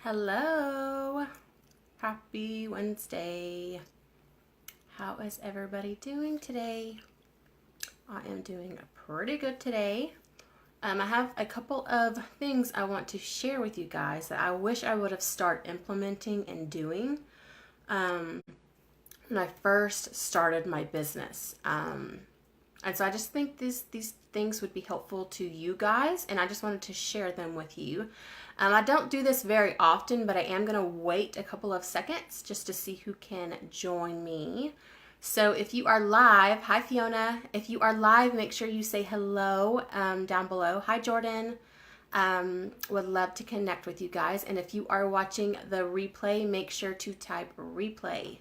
Hello, happy Wednesday. How is everybody doing today? I am doing pretty good today. I have a couple of things I want to share with you guys that I wish I would have started implementing and doing when I first started my business. And so I just think these things would be helpful to you guys, and I just wanted to share them with you. I don't do this very often, but I am going to wait a couple of seconds just to see who can join me. So if you are live, hi Fiona. If you are live, make sure you say hello down below. Hi Jordan. Would love to connect with you guys. And if you are watching the replay, make sure to type replay.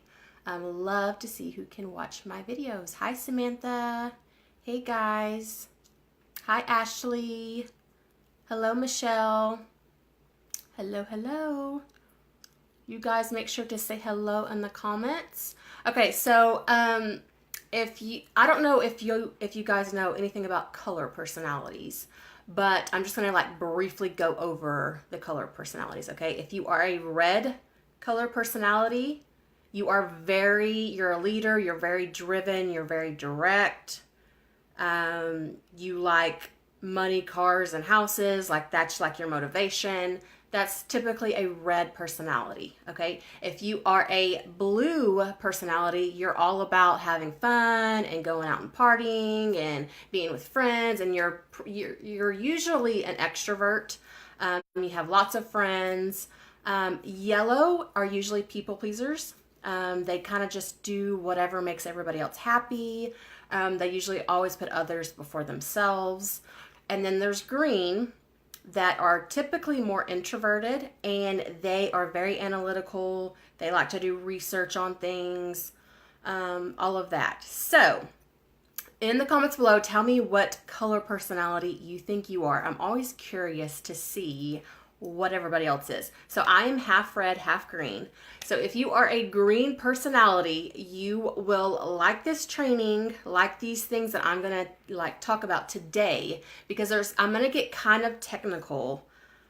Love to see who can watch my videos. Hi Samantha. Hey guys. Hi Ashley. Hello Michelle. Hello. You guys make sure to say hello in the comments. Okay, so I don't know if you guys know anything about color personalities, but I'm just gonna like briefly go over the color personalities. Okay, if you are a red color personality, you're a leader, you're very driven, you're very direct. You like money, cars, and houses, like that's like your motivation. That's typically a red personality, okay? If you are a blue personality, you're all about having fun and going out and partying and being with friends, and you're usually an extrovert. You have lots of friends. Yellow are usually people pleasers. They kind of just do whatever makes everybody else happy. They usually always put others before themselves. And then there's green, that are typically more introverted, and they are very analytical. They like to do research on things, all of that. So in the comments below, tell me what color personality you think you are. I'm always curious to see what everybody else is. So I am half red, half green. So if you are a green personality, you will like this training, like these things that I'm gonna like talk about today, because I'm gonna get kind of technical.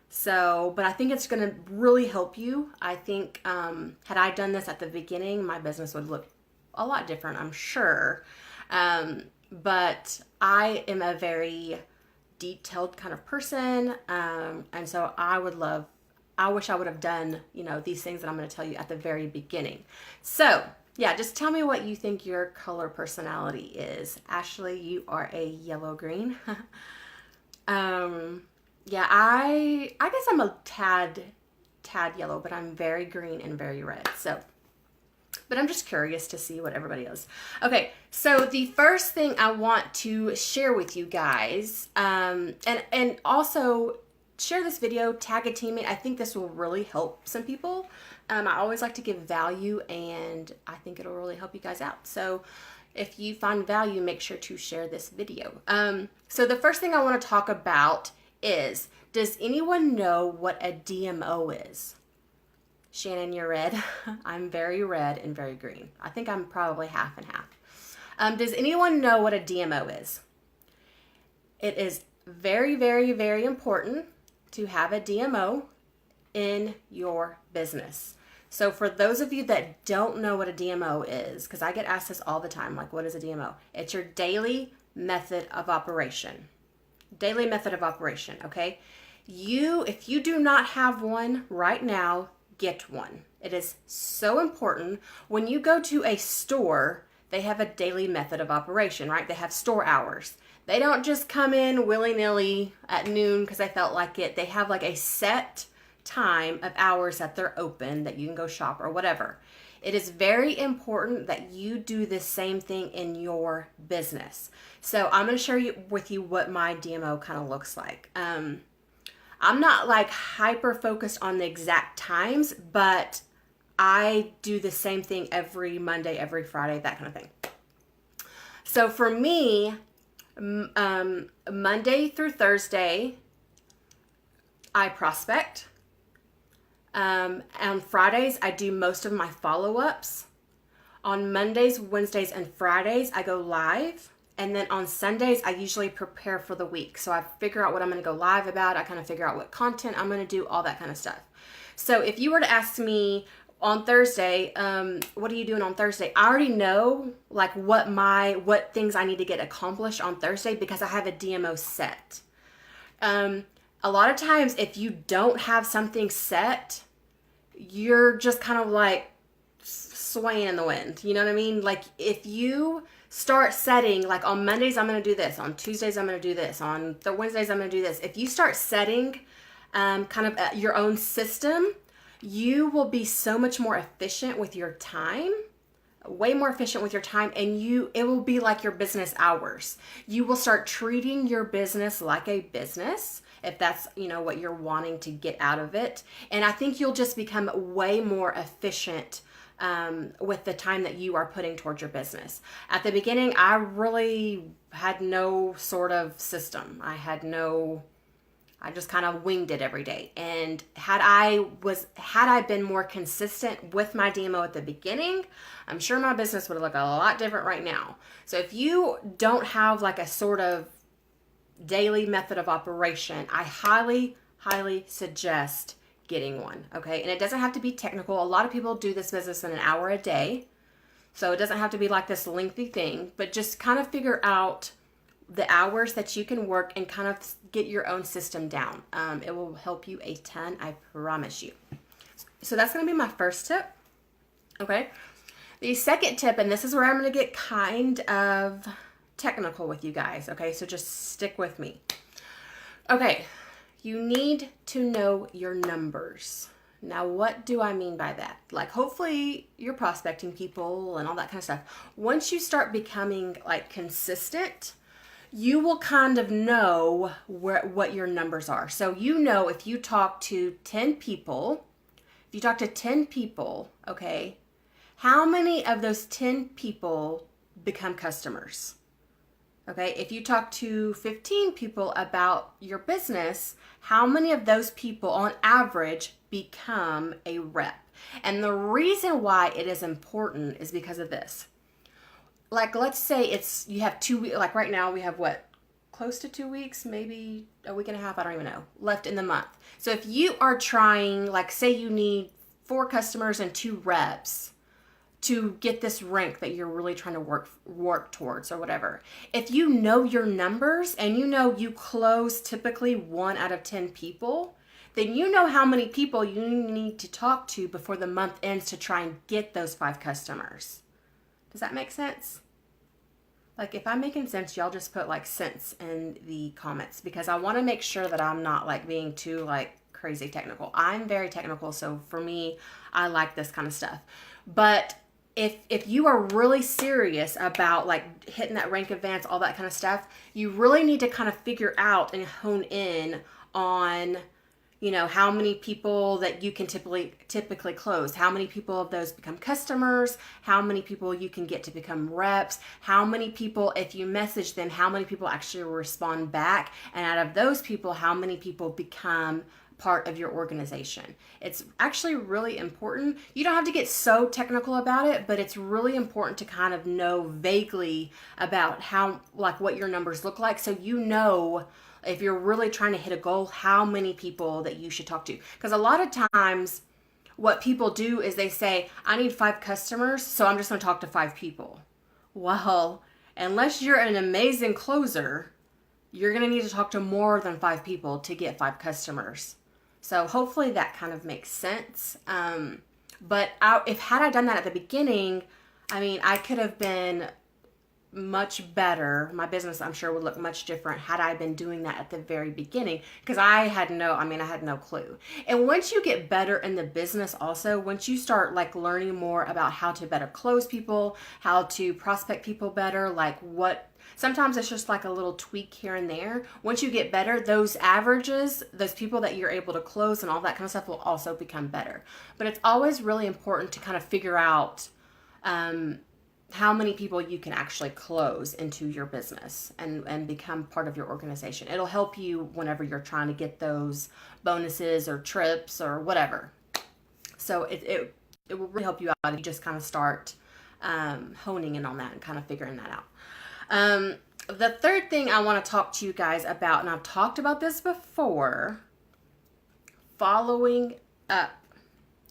So, but I think it's gonna really help you. I think had I done this at the beginning, my business would look a lot different, I'm sure. But I am a very detailed kind of person, and so I wish I would have done these things that I'm going to tell you at the very beginning. So yeah, just tell me what you think your color personality is. Ashley, you are a yellow green. Yeah, I guess I'm a tad yellow, but I'm very green and very red. So but I'm just curious to see what everybody is. Okay, so the first thing I want to share with you guys, and also share this video, tag a teammate. I think this will really help some people. I always like to give value, and I think it'll really help you guys out. So if you find value, make sure to share this video. So the first thing I want to talk about is, does anyone know what a DMO is? Shannon, you're red. I'm very red and very green. I think I'm probably half and half. Does anyone know what a DMO is? It is very, very, very important to have a DMO in your business. So for those of you that don't know what a DMO is, because I get asked this all the time, like, what is a DMO? It's your daily method of operation. Daily method of operation, okay? If you do not have one right now, get one. It is so important. When you go to a store, they have a daily method of operation, right? They have store hours. They don't just come in willy-nilly at noon because they felt like it. They have like a set time of hours that they're open that you can go shop or whatever. It is very important that you do the same thing in your business. So I'm going to share with you what my DMO kind of looks like. I'm not like hyper focused on the exact times, but I do the same thing every Monday, every Friday, that kind of thing. So for me, Monday through Thursday, I prospect. On Fridays, I do most of my follow-ups. On Mondays, Wednesdays, and Fridays, I go live. And then on Sundays, I usually prepare for the week. So I figure out what I'm going to go live about. I kind of figure out what content I'm going to do, all that kind of stuff. So if you were to ask me on Thursday, what are you doing on Thursday? I already know like what things I need to get accomplished on Thursday because I have a DMO set. A lot of times if you don't have something set, you're just kind of like swaying in the wind. You know what I mean? Like if you start setting, like on Mondays, I'm going to do this. On Tuesdays, I'm going to do this. On the Wednesdays, I'm going to do this. If you start setting kind of your own system, you will be so much more efficient with your time, way more efficient with your time, and it will be like your business hours. You will start treating your business like a business if that's, what you're wanting to get out of it. And I think you'll just become way more efficient with the time that you are putting towards your business. At the beginning, I really had no sort of system. I just kind of winged it every day. And had I been more consistent with my DMO at the beginning, I'm sure my business would look a lot different right now. So if you don't have like a sort of daily method of operation, I highly, highly suggest getting one. Okay. And it doesn't have to be technical. A lot of people do this business in an hour a day. So it doesn't have to be like this lengthy thing, but just kind of figure out the hours that you can work and kind of get your own system down. It will help you a ton, I promise you. So that's going to be my first tip. Okay. The second tip, and this is where I'm going to get kind of technical with you guys. Okay. So just stick with me. Okay. You need to know your numbers. Now, what do I mean by that? Like, hopefully you're prospecting people and all that kind of stuff. Once you start becoming like consistent, you will kind of know what your numbers are. So if you talk to 10 people, okay, how many of those 10 people become customers? Okay, if you talk to 15 people about your business, how many of those people on average become a rep? And the reason why it is important is because of this. Like, let's say you have 2 weeks, like right now we have close to 2 weeks, maybe a week and a half, I don't even know, left in the month. So if you are trying, like say you need 4 customers and 2 reps to get this rank that you're really trying to work towards or whatever. If you know your numbers and you close typically 1 out of 10 people, then you know how many people you need to talk to before the month ends to try and get those 5 customers. Does that make sense? Like if I'm making sense, y'all just put like sense in the comments because I want to make sure that I'm not like being too like crazy technical. I'm very technical, so for me, I like this kind of stuff. But if you are really serious about like hitting that rank advance, all that kind of stuff, you really need to kind of figure out and hone in on, how many people that you can typically close, how many people of those become customers, how many people you can get to become reps, how many people, if you message them, how many people actually respond back, and out of those people, how many people become part of your organization. It's actually really important. You don't have to get so technical about it, but it's really important to kind of know vaguely about what your numbers look like. So if you're really trying to hit a goal, how many people that you should talk to. Because a lot of times what people do is they say, I need 5 customers, so I'm just going to talk to 5 people. Well, unless you're an amazing closer, you're going to need to talk to more than 5 people to get 5 customers. So hopefully that kind of makes sense. But had I done that at the beginning, I could have been much better. My business, I'm sure, would look much different had I been doing that at the very beginning because I had no clue. And once you get better in the business also, once you start like learning more about how to better close people, how to prospect people better, sometimes it's just like a little tweak here and there. Once you get better, those averages, those people that you're able to close and all that kind of stuff will also become better. But it's always really important to kind of figure out how many people you can actually close into your business and become part of your organization. It'll help you whenever you're trying to get those bonuses or trips or whatever. So it will really help you out if you just kind of start honing in on that and kind of figuring that out. The third thing I want to talk to you guys about, and I've talked about this before, following up.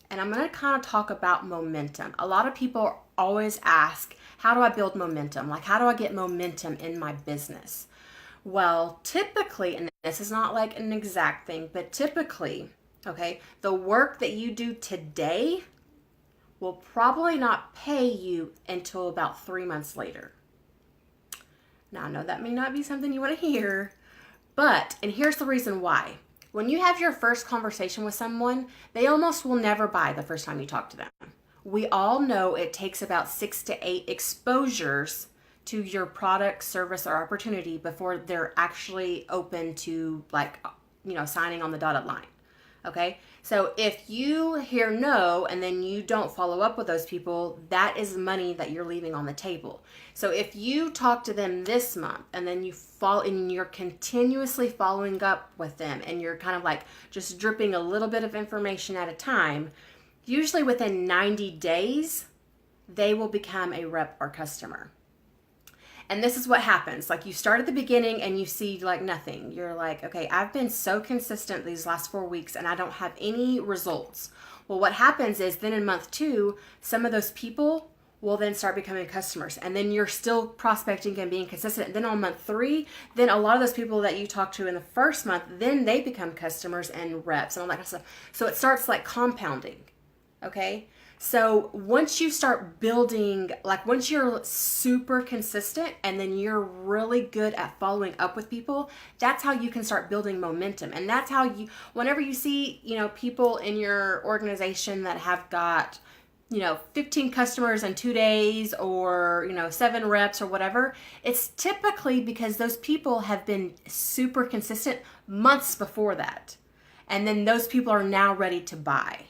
And I'm going to kind of talk about momentum. A lot of people always ask, how do I build momentum? Like, how do I get momentum in my business? Well, typically, and this is not like an exact thing, but typically, okay, the work that you do today will probably not pay you until about 3 months later. Now, I know that may not be something you want to hear, but, and here's the reason why. When you have your first conversation with someone, they almost will never buy the first time you talk to them. We all know it takes about 6 to 8 exposures to your product, service, or opportunity before they're actually open to, like, signing on the dotted line. Okay, so if you hear no and then you don't follow up with those people, that is money that you're leaving on the table. So if you talk to them this month and then you're continuously following up with them and you're kind of like just dripping a little bit of information at a time, usually within 90 days, they will become a rep or customer. And this is what happens. Like, you start at the beginning and you see like nothing. You're like, okay, I've been so consistent these last 4 weeks and I don't have any results. Well, what happens is then in month 2, some of those people will then start becoming customers. And then you're still prospecting and being consistent. And then on month 3, then a lot of those people that you talked to in the first month, then they become customers and reps and all that kind of stuff. So it starts like compounding. Okay. So once you start building, like once you're super consistent and then you're really good at following up with people, that's how you can start building momentum. And that's how you, whenever you see, people in your organization that have got, 15 customers in 2 days or, 7 reps or whatever, it's typically because those people have been super consistent months before that. And then those people are now ready to buy.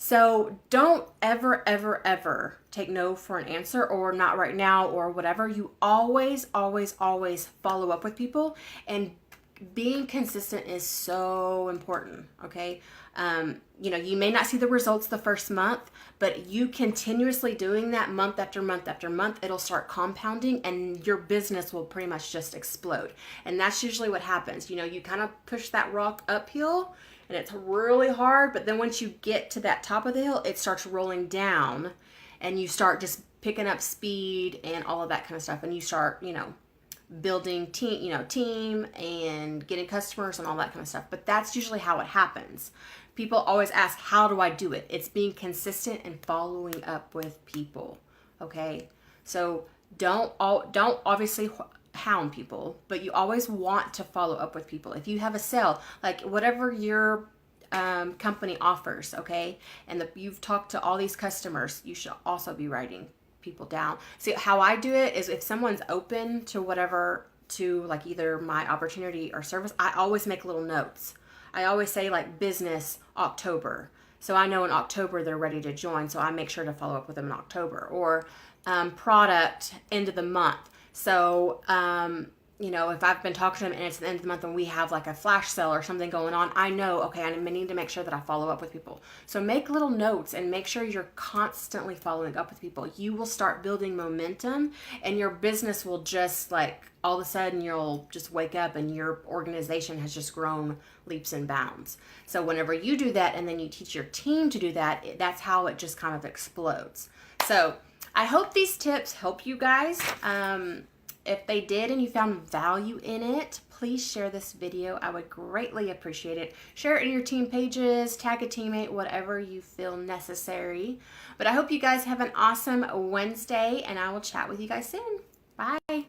So don't ever, ever, ever take no for an answer or not right now or whatever. You always, always, always follow up with people, and being consistent is so important. Okay. You may not see the results the first month, but you continuously doing that month after month after month, it'll start compounding and your business will pretty much just explode. And that's usually what happens. You kind of push that rock uphill and it's really hard, but then once you get to that top of the hill, it starts rolling down and you start just picking up speed and all of that kind of stuff. And you start, building team and getting customers and all that kind of stuff. But that's usually how it happens. People always ask, how do I do it? It's being consistent and following up with people. Okay. So don't obviously hound people, but you always want to follow up with people. If you have a sale, like whatever your company offers, okay, and you've talked to all these customers, you should also be writing people down. See, how I do it is if someone's open to whatever, to like either my opportunity or service, I always make little notes. I always say like business October. So I know in October they're ready to join. So I make sure to follow up with them in October. Or product end of the month. So, if I've been talking to them and it's the end of the month and we have like a flash sale or something going on, I know, okay, I need to make sure that I follow up with people. So make little notes and make sure you're constantly following up with people. You will start building momentum and your business will just like, all of a sudden you'll just wake up and your organization has just grown leaps and bounds. So whenever you do that and then you teach your team to do that, that's how it just kind of explodes. So I hope these tips help you guys. If they did and you found value in it, please share this video. I would greatly appreciate it. Share it in your team pages, tag a teammate, whatever you feel necessary. But I hope you guys have an awesome Wednesday, and I will chat with you guys soon. Bye.